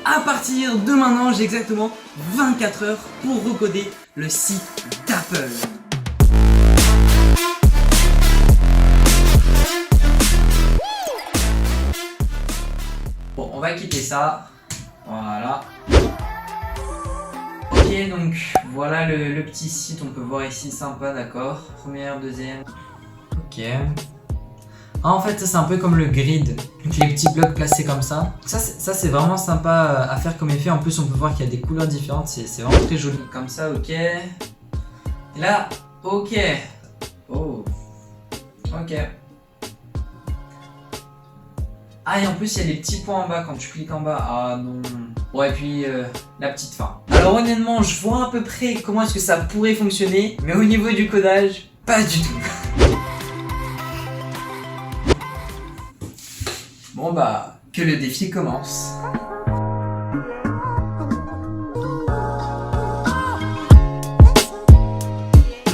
à partir de maintenant, j'ai exactement 24 heures pour recoder le site d'Apple. Bon, on va quitter ça. Voilà. Ok, donc voilà le petit site, on peut voir ici, sympa, d'accord. Première, deuxième. Ok. Ah, en fait, ça c'est un peu comme le grid, donc les petits blocs placés comme ça. Ça c'est vraiment sympa à faire comme effet. En plus, on peut voir qu'il y a des couleurs différentes, c'est vraiment très joli. Comme ça, ok. Et là, ok. Oh. Ok. Ah, et en plus, il y a des petits points en bas quand tu cliques en bas. Ah non. Bon, et puis la petite fin. Alors, honnêtement, je vois à peu près comment est-ce que ça pourrait fonctionner, mais au niveau du codage, pas du tout. Bon, bah, que le défi commence.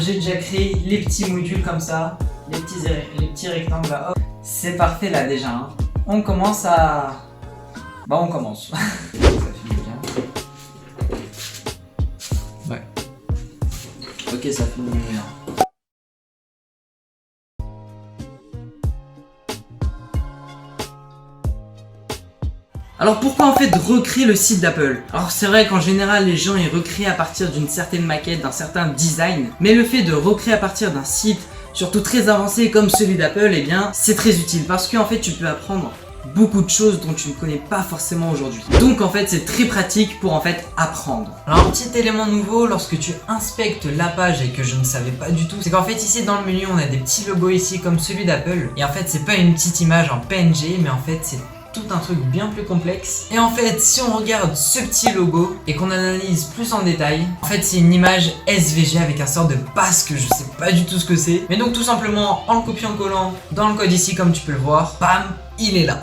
J'ai déjà créé les petits modules comme ça, les petits rectangles là. Hop. C'est parfait là déjà. Hein. On commence à... Bah on commence. Ça finit bien. Ouais. Ok, ça finit bien. Alors pourquoi en fait recréer le site d'Apple? Alors c'est vrai qu'en général les gens ils recréent à partir d'une certaine maquette, d'un certain design, mais le fait de recréer à partir d'un site surtout très avancé comme celui d'Apple, eh bien c'est très utile parce qu'en fait tu peux apprendre beaucoup de choses dont tu ne connais pas forcément aujourd'hui. Donc en fait c'est très pratique pour en fait apprendre. Alors un petit élément nouveau lorsque tu inspectes la page et que je ne savais pas du tout, c'est qu'en fait ici dans le menu on a des petits logos ici comme celui d'Apple et en fait c'est pas une petite image en PNG mais en fait c'est tout un truc bien plus complexe. Et en fait, si on regarde ce petit logo et qu'on analyse plus en détail, en fait c'est une image SVG avec un sort de passe que je sais pas du tout ce que c'est. Mais donc tout simplement en le copiant-collant dans le code ici comme tu peux le voir, bam, il est là.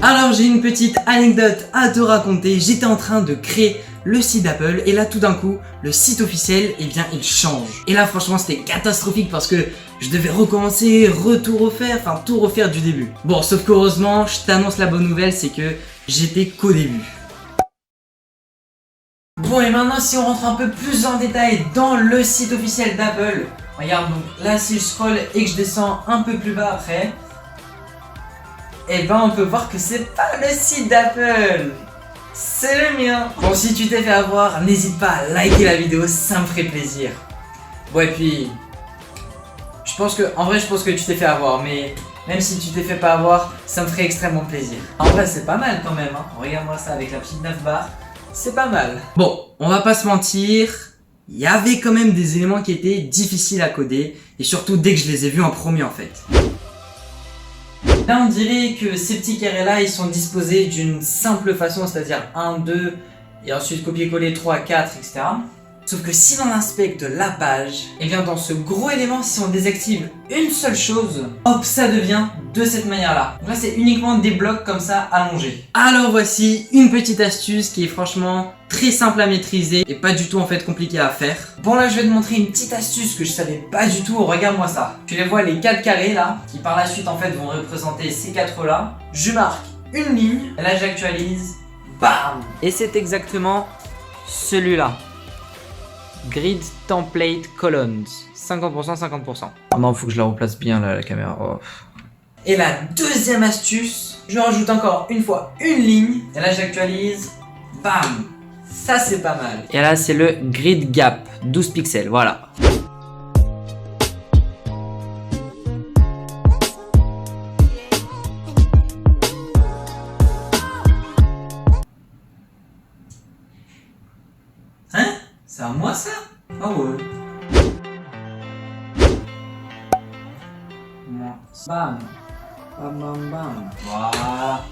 Alors j'ai une petite anecdote à te raconter. J'étais en train de créer le site d'Apple et là tout d'un coup le site officiel eh bien il change. Et là franchement c'était catastrophique parce que je devais recommencer, tout refaire du début. Bon sauf qu'heureusement je t'annonce la bonne nouvelle, c'est que j'étais qu'au début. Bon et maintenant si on rentre un peu plus en détail dans le site officiel d'Apple, regarde donc là si je scroll et que je descends un peu plus bas après, et ben on peut voir que c'est pas le site d'Apple. C'est le mien. Bon si tu t'es fait avoir, n'hésite pas à liker la vidéo, ça me ferait plaisir. Bon et puis, je pense que tu t'es fait avoir, mais même si tu t'es fait pas avoir, ça me ferait extrêmement plaisir. En vrai c'est pas mal quand même, hein. Regarde-moi ça avec la petite 9 barres, c'est pas mal. Bon, on va pas se mentir, il y avait quand même des éléments qui étaient difficiles à coder, et surtout dès que je les ai vus en premier en fait. Là on dirait que ces petits carrés là ils sont disposés d'une simple façon, c'est-à-dire 1, 2 et ensuite copier-coller 3, 4, etc. Sauf que si l'on inspecte la page, et bien dans ce gros élément, si on désactive une seule chose, hop ça devient de cette manière là. Donc là c'est uniquement des blocs comme ça allongés. Alors voici une petite astuce qui est franchement très simple à maîtriser et pas du tout en fait compliqué à faire. Bon là je vais te montrer une petite astuce que je savais pas du tout, regarde-moi ça. Tu les vois les 4 carrés là, qui par la suite en fait vont représenter ces 4 là. Je marque une ligne, et là j'actualise, bam. Et c'est exactement celui-là. Grid Template Columns. 50%, 50%. Oh non, faut que je la replace bien là, la caméra. Oh. Et la deuxième astuce, je rajoute encore une fois une ligne. Et là j'actualise, bam. Ça c'est pas mal. Et là c'est le Grid Gap, 12 pixels, voilà. Hein? C'est à moi ça? Ah ouais. Bam. Bam bam bam. Voilà.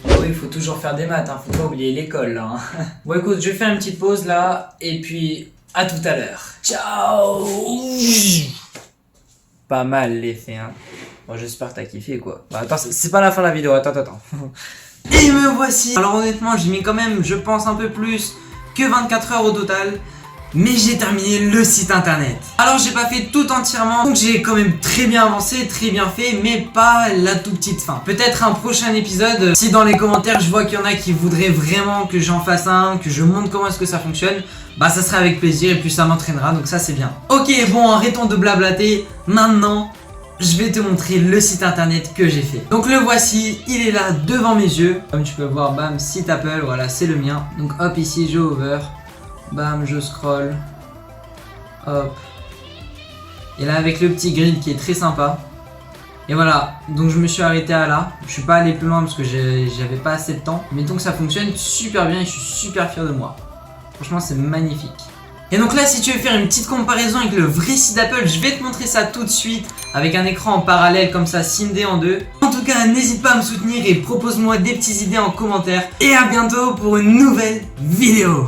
Oh oui, il faut toujours faire des maths, hein. Faut pas oublier l'école là. Hein. Bon écoute, je vais faire une petite pause là et puis à tout à l'heure. Ciao. Pas mal l'effet hein. Bon j'espère que t'as kiffé quoi. Bah attends, c'est pas la fin de la vidéo, attends. Et me voici. Alors honnêtement j'ai mis quand même je pense un peu plus que 24 heures au total. mais j'ai terminé le site internet. Alors j'ai pas fait tout entièrement, donc j'ai quand même très bien avancé, très bien fait, mais pas la toute petite fin. Peut-être un prochain épisode, si dans les commentaires je vois qu'il y en a qui voudraient vraiment que j'en fasse un, que je montre comment est-ce que ça fonctionne, bah ça sera avec plaisir et puis ça m'entraînera, donc ça c'est bien. Ok, bon, arrêtons de blablater, maintenant je vais te montrer le site internet que j'ai fait. Donc le voici, il est là devant mes yeux. Comme tu peux voir, bam, site Apple, voilà, c'est le mien. Donc hop, ici, je over. Bam, je scroll. Hop. Et là, avec le petit grid qui est très sympa. Et voilà, donc je me suis arrêté à là. Je suis pas allé plus loin parce que j'avais pas assez de temps. Mais donc ça fonctionne super bien et je suis super fier de moi. Franchement, c'est magnifique. Et donc là, si tu veux faire une petite comparaison avec le vrai site d'Apple, je vais te montrer ça tout de suite avec un écran en parallèle comme ça, scindé en deux. En tout cas, n'hésite pas à me soutenir et propose-moi des petites idées en commentaire. Et à bientôt pour une nouvelle vidéo.